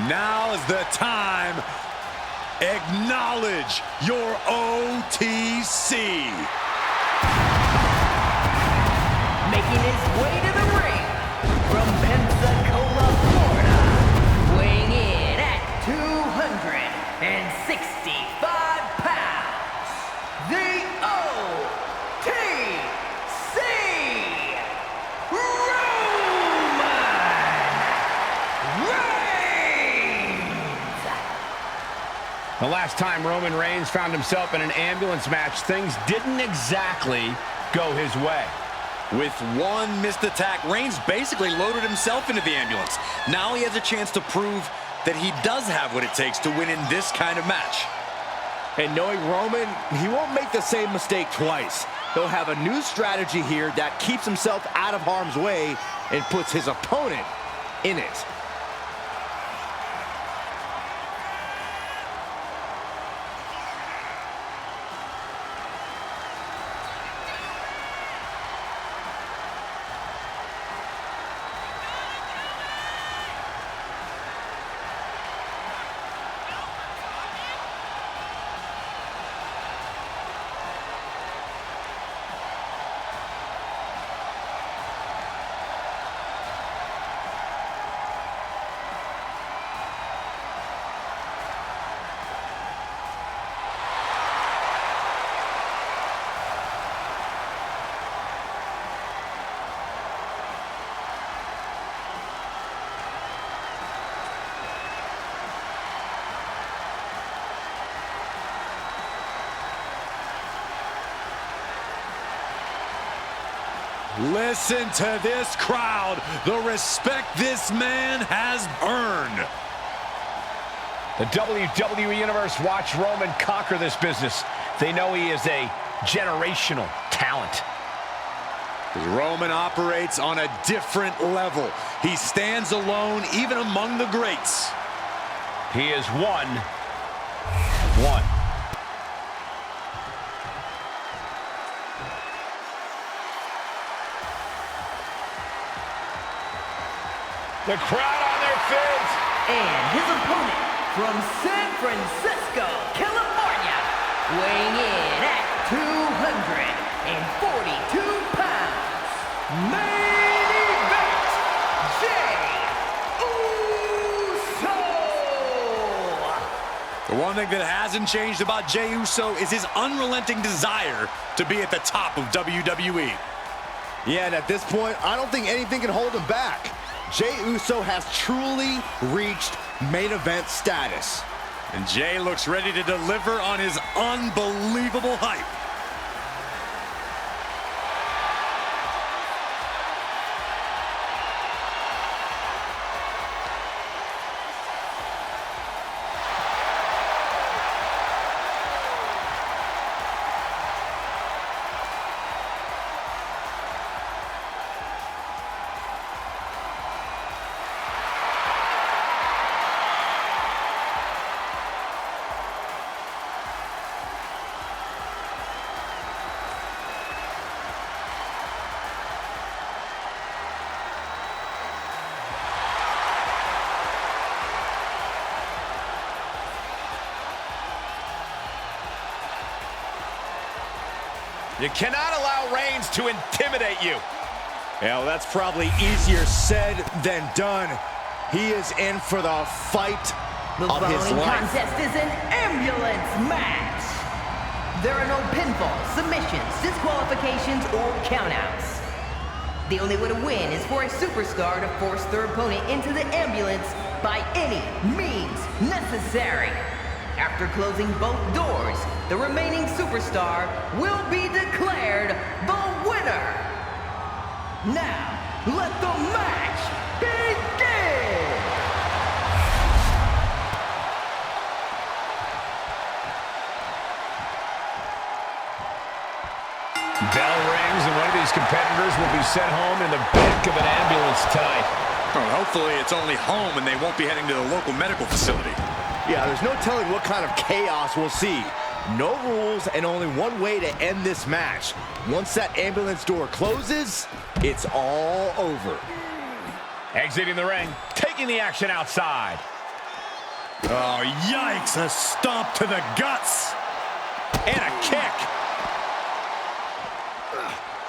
Now is the time. Acknowledge your OTC. Making his way to the ring from Pensacola, Florida, weighing in at 265 pounds, the OTC, Roman Reigns. The last time Roman Reigns found himself in an ambulance match, things didn't exactly go his way. With one missed attack, Reigns basically loaded himself into the ambulance. Now he has a chance to prove that he does have what it takes to win in this kind of match. And knowing Roman, he won't make the same mistake twice. He'll have a new strategy here that keeps himself out of harm's way and puts his opponent in it. Listen to this crowd, the respect this man has earned. The WWE Universe watched Roman conquer this business. They know he is a generational talent. Roman operates on a different level. He stands alone even among the greats. He is one. The crowd on their feet. And his opponent from San Francisco, California, weighing in at 242 pounds, main event, Jey Uso. The one thing that hasn't changed about Jey Uso is his unrelenting desire to be at the top of WWE. Yeah, and at this point, I don't think anything can hold him back. Jey Uso has truly reached main event status. And Jey looks ready to deliver on his unbelievable hype. You cannot allow Reigns to intimidate you. Yeah, well, that's probably easier said than done. He is in for the fight of his following life. contest is an ambulance match. There are no pinfalls, submissions, disqualifications, or countouts. The only way to win is for a superstar to force their opponent into the ambulance by any means necessary. After closing both doors, the remaining superstar will be declared the winner. Now, let the match begin! Bell rings, and one of these competitors will be sent home in the back of an ambulance tonight. Well, hopefully it's only home and they won't be heading to the local medical facility. Yeah, there's no telling what kind of chaos we'll see. No rules and only one way to end this match. Once that ambulance door closes, it's all over. Exiting the ring, taking the action outside. Oh, yikes, a stomp to the guts. And a kick.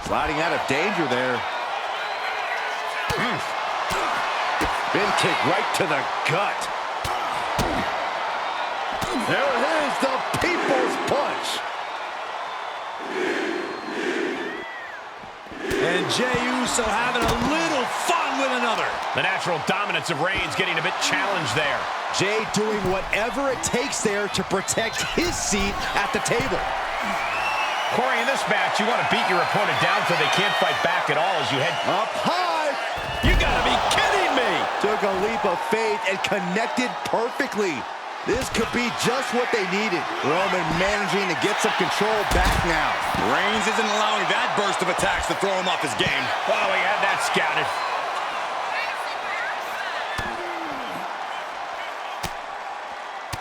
Sliding out of danger there. Big kick right to the gut. There it is, the People's Punch. And Jey Uso having a little fun with another. The natural dominance of Reigns getting a bit challenged there. Jey doing whatever it takes there to protect his seat at the table. Corey, in this match, you want to beat your opponent down so they can't fight back at all as you head Up high. You gotta be kidding me! Took a leap of faith and connected perfectly. This could be just what they needed. Roman managing to get some control back now. Reigns isn't allowing that burst of attacks to throw him off his game. Oh, we had that scouted.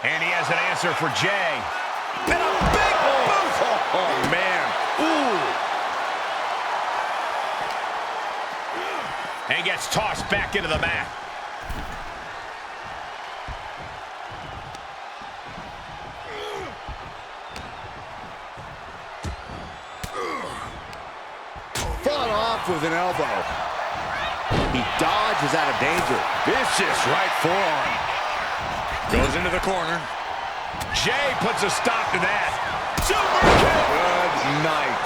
And he has an answer for Jey. And a big boot! Oh, man. Ooh! And he gets tossed back into the mat. Fought off with an elbow. He dodges out of danger. Vicious right forearm. Goes into the corner. Jey puts a stop to that. Super kick! Good night.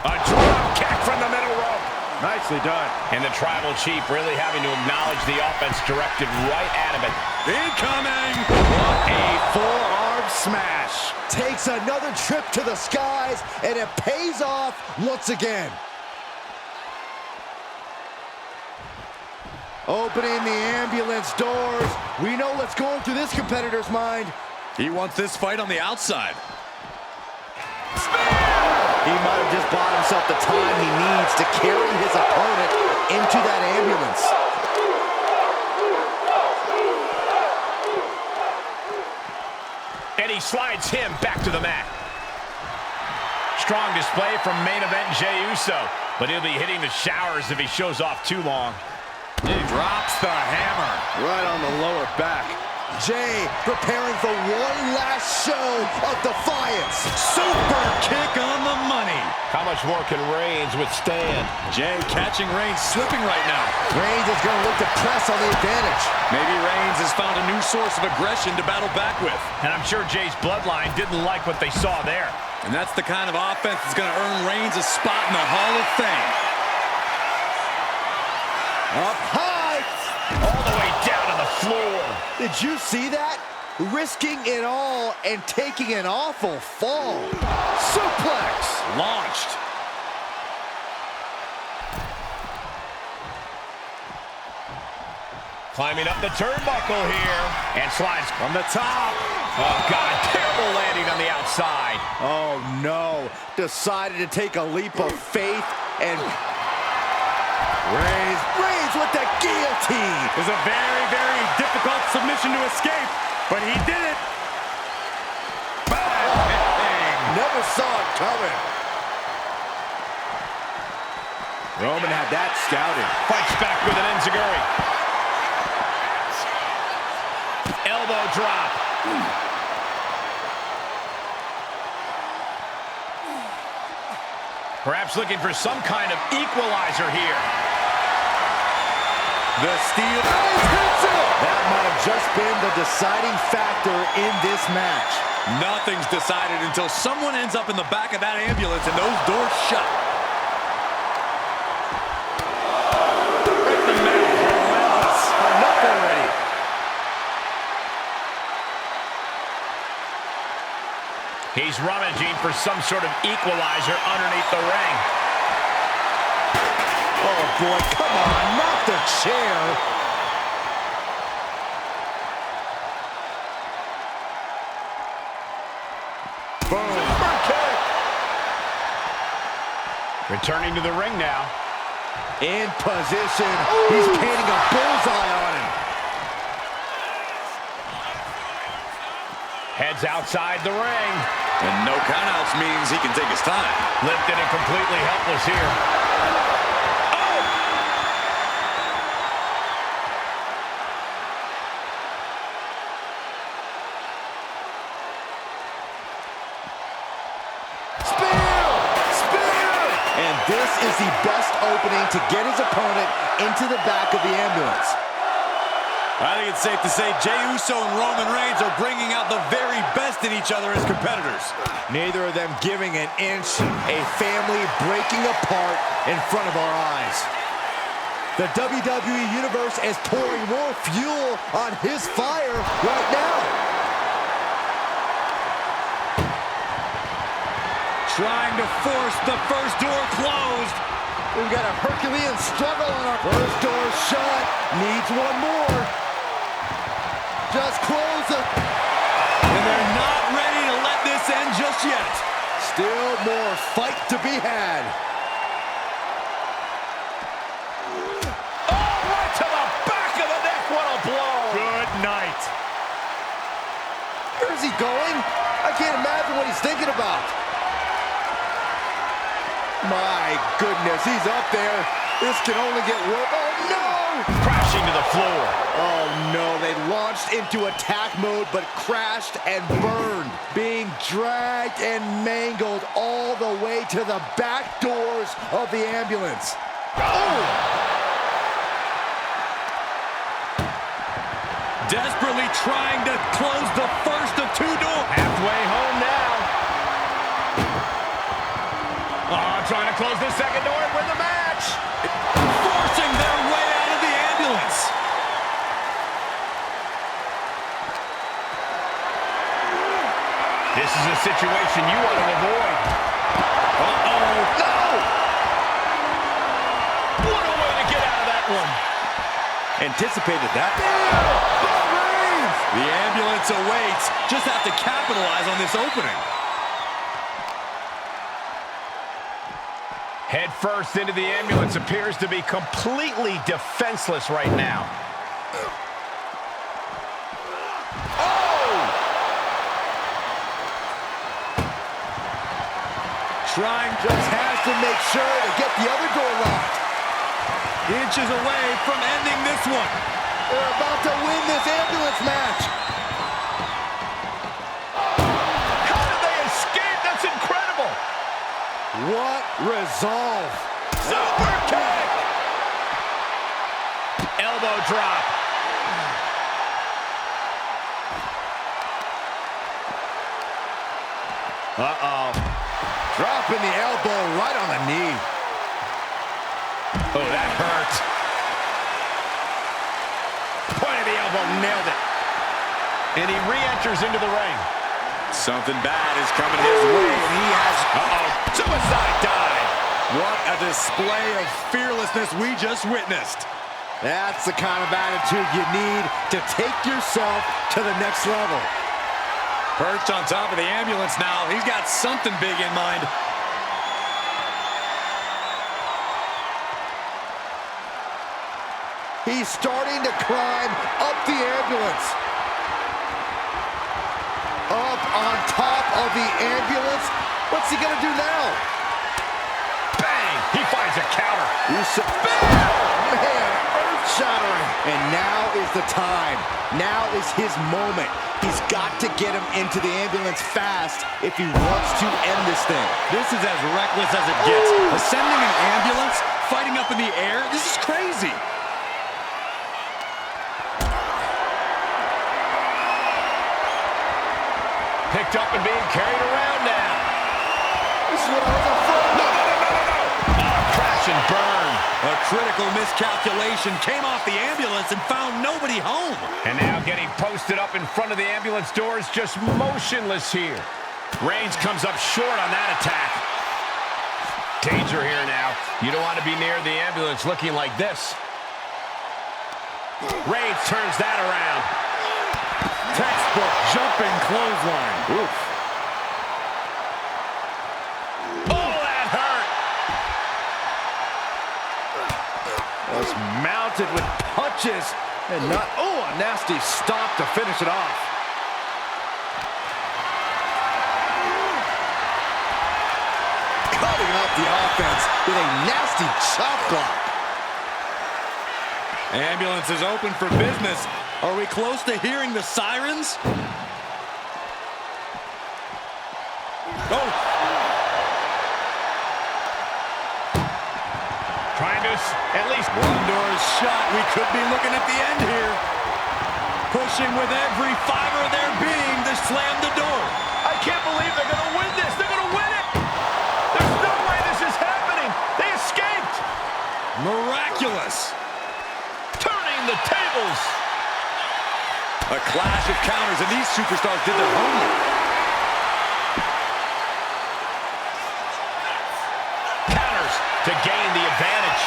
A drop kick from the middle rope. Nicely done. And the tribal chief really having to acknowledge the offense directed right at him. Incoming! What a forearm smash. Takes another trip to the skies, and it pays off once again. Opening the ambulance doors. We know what's going through this competitor's mind. He wants this fight on the outside. He might have just bought himself the time he needs to carry his opponent into that ambulance. And he slides him back to the mat. Strong display from main event Jey Uso, but he'll be hitting the showers if he shows off too long. He drops the hammer. Right on the lower back. Jey preparing for one last show of defiance. Super kick on the money. How much more can Reigns withstand? Jey catching Reigns slipping right now. Reigns is going to look to press on the advantage. Maybe Reigns has found a new source of aggression to battle back with. And I'm sure Jey's bloodline didn't like what they saw there. And that's the kind of offense that's going to earn Reigns a spot in the Hall of Fame. Up high. All the way down to the floor. Did you see that? Risking it all and taking an awful fall. Suplex. Launched. Climbing up the turnbuckle here. And slides From the top. Oh, God. Terrible landing on the outside. Oh, no. Decided to take a leap of faith and Reigns with the guillotine. It was a very, very difficult submission to escape, but he did it. Bang! Never saw it coming. Roman had that scouted. Fights back with an enziguri. Elbow drop. Perhaps looking for some kind of equalizer here. The steel. That might have just been the deciding factor in this match. Nothing's decided until someone ends up in the back of that ambulance and those doors shut. Right in the middle. Relentless. Enough already. He's rummaging for some sort of equalizer underneath the ring. Oh, boy, come on, not the chair. Boom. Super kick. Returning to the ring now. In position. He's painting a bullseye on him. Heads outside the ring. And no countouts means he can take his time. Lifted and completely helpless here. 1, This is the best opening to get his opponent into the back of the ambulance. I think it's safe to say Jey Uso and Roman Reigns are bringing out the very best in each other as competitors. Neither of them giving an inch, a family breaking apart in front of our eyes. The WWE Universe is pouring more fuel on his fire right now. Trying to force the first door closed. We've got a Herculean struggle on our first door shut. Needs one more. Just close it. And they're not ready to let this end just yet. Still more fight to be had. Oh, right to the back of the neck. What a blow. Good night. Where's he going? I can't imagine what he's thinking about. My goodness, he's up there. This can only get worse. Oh, no! Crashing to the floor. Oh, no. They launched into attack mode, but crashed and burned. Being dragged and mangled all the way to the back doors of the ambulance. Oh! Desperately trying to close the first of two doors. Halfway home now. Oh, trying to close the second door and win the match. Forcing their way out of the ambulance. This is a situation you want to avoid. Uh-oh. No! What a way to get out of that one. Anticipated that. The ambulance awaits. Just have to capitalize on this opening. Head first into the ambulance, appears to be completely defenseless right now. Oh! Trying Just has to make sure to get the other door locked. inches away from ending this one. They're about to win this ambulance match. How did they escape? That's incredible. What resolve. Super kick. Elbow drop. Uh-oh. Dropping the elbow right on the knee. Oh, that hurt. Point of the elbow, nailed it. And he re-enters into the ring. Something bad is coming his way, and he has... Suicide dive. What a display of fearlessness we just witnessed. That's the kind of attitude you need to take yourself to the next level. Perched on top of the ambulance now. He's got something big in mind. He's starting to climb up the ambulance. Up on top of the ambulance. What's he gonna do now? Bang! He finds a counter. Uso. Man, earth-shattering. And now is the time. Now is his moment. He's got to get him into the ambulance fast if he wants to end this thing. This is as reckless as it gets. Ascending an ambulance, fighting up in the air, this is crazy. Picked up and being carried around now. This is what I was afraid of. Crash and burn. A critical miscalculation came off the ambulance and found nobody home. And now getting posted up in front of the ambulance doors, just motionless here. Reigns comes up short on that attack. Danger here now. You don't want to be near the ambulance looking like this. Reigns turns that around. Textbook jumping clothesline. Oof. Oh, that hurt. Was mounted with punches and not, oh, a nasty stop to finish it off. Cutting off the offense with a nasty chop block. Ambulance is open for business. Are we close to hearing the sirens? Oh! Deuce. At least one door is shut. We could be looking at the end here. Pushing with every fiber of their being to slam the door. I can't believe they're going to win this. They're going to win it. There's no way this is happening. They escaped. Miraculous. Turning the tables. A clash of counters, and these superstars did their homework. Counters to gain the advantage.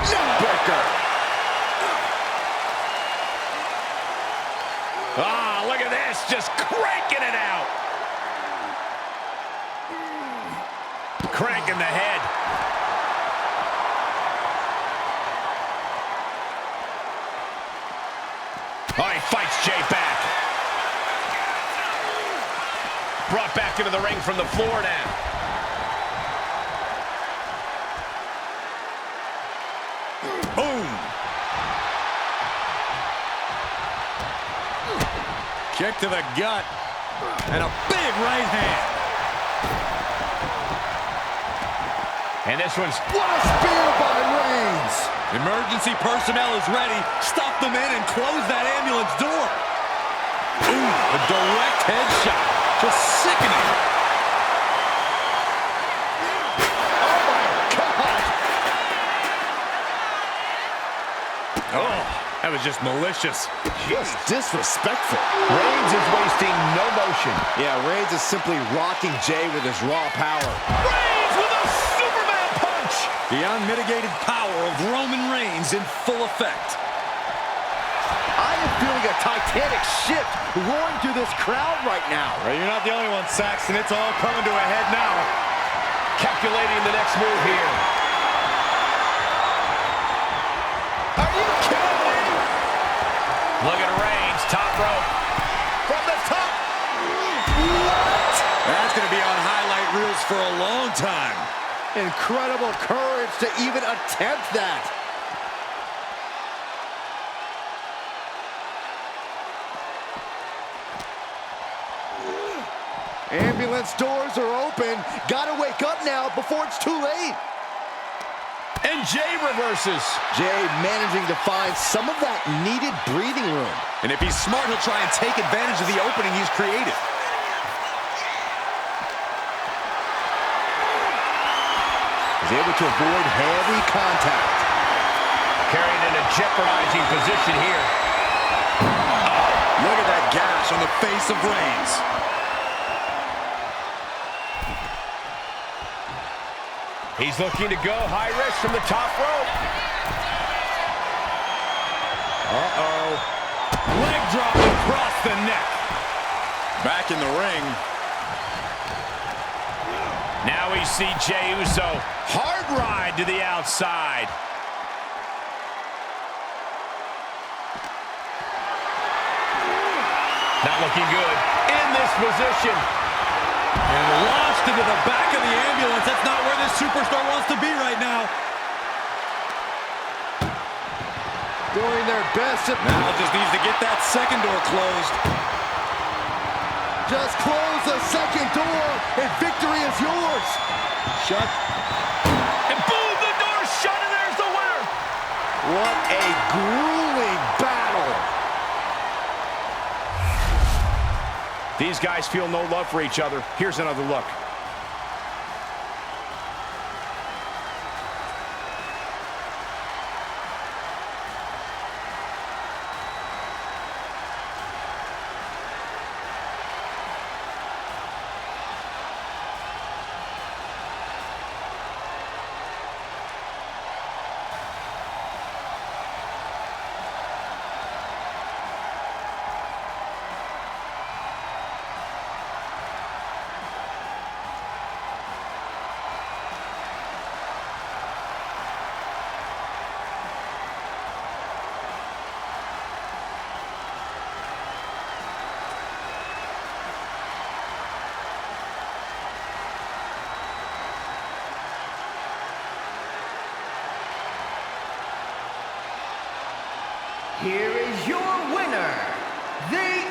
Neckbreaker. Ah, look at this, just cranking it out. Cranking the head. Oh, he fights Jey back. Brought back into the ring from the floor now. Boom. Kick to the gut. And a big right hand. And this one's... What a spear by Reigns! Emergency personnel is ready. Stuff them in and close that ambulance door. Ooh, a direct headshot. Just sickening. Oh my God! Oh, that was just malicious. Just disrespectful. Reigns is wasting no motion. Yeah, Reigns is simply rocking Jey with his raw power. Reigns with a Superman punch! The unmitigated power of Roman Reigns in full effect. I am feeling a titanic shift roaring through this crowd right now. Well, you're not the only one, Saxton. It's all coming to a head now. Calculating the next move here. Are you kidding me? Look at Reigns, top rope. From the top. What? That's going to be on highlight reels for a long time. Incredible courage to even attempt that. Ambulance doors are open. Gotta wake up now before it's too late. And Jey reverses. Jey managing to find some of that needed breathing room. And if he's smart, he'll try and take advantage of the opening he's created. He's able to avoid heavy contact. Carried in a jeopardizing position here. Look at that gash on the face of Reigns. He's looking to go high risk from the top rope. Uh-oh. Leg drop across the neck. Back in the ring. Now we see Jey Uso. Hard ride to the outside. Not looking good in this position. And launched into the back of the ambulance. That's not where this superstar wants to be right now. Doing their best to... Now just needs to get that second door closed. Just close the second door, and victory is yours. Shut. And boom, the door's shut, and there's the winner. What a grueling battle. These guys feel no love for each other. Here's another look. Here is your winner, the